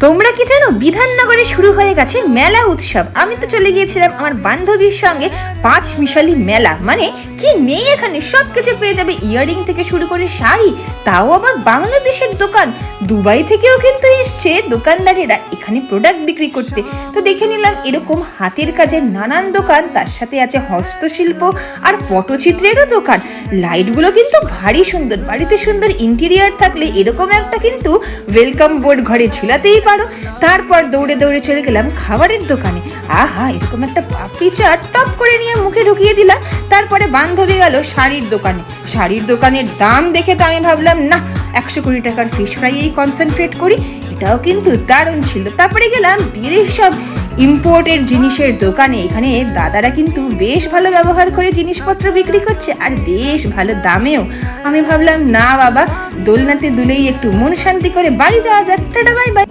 তোমরা কি জানো বিধাননগরে শুরু হয়ে গেছে মেলা উৎসব। আমি তো চলে গিয়েছিলাম আমার বান্ধবীর সঙ্গে পাঁচ মিশালি মেলা। মানে কি নেই এখানে, সব কিছু পেয়ে যাবে, ইয়াররিং থেকে শুরু করে শাড়ি, তাও আবার বাংলাদেশের দোকান। দুবাই থেকেও কিন্তু এসছে দোকানদারেরা এখানে প্রোডাক্ট বিক্রি করতে। তো দেখে নিলাম এরকম হাতের কাজের নানান দোকান, তার সাথে আছে হস্তশিল্প আর পটচিত্রেরও দোকান। লাইটগুলো কিন্তু ভারী সুন্দর, বাড়িতে সুন্দর ইন্টেরিয়ার থাকলে এরকম একটা কিন্তু ওয়েলকাম বোর্ড ঘরে ঝুলাতেই পারো। তারপর দৌড়ে দৌড়ে চলে গেলাম খাবারের দোকানে। আহা, এরকম একটা পাপড়ি চাট টপ করে নিয়ে মুখে ঢুকিয়ে দিলাম। তারপরে বান্ধবী গেল শাড়ির দোকানে। শাড়ির দোকানের দাম দেখে তো আমি ভাবলাম না, 120 টাকার ফিশ ফ্রাইয়েই কনসেন্ট্রেট করি। এটাও কিন্তু দারুণ ছিল। তারপরে গেলাম বিদেশ সব ইম্পোর্টের জিনিসের দোকানে। এখানে দাদারা কিন্তু বেশ ভালো ব্যবহার করে জিনিসপত্র বিক্রি করছে, আর বেশ ভালো দামেও। আমি ভাবলাম না বাবা, দোলনাতে দুলেই একটু মন শান্তি করে বাড়ি যাওয়া যাক। Tata, bye bye.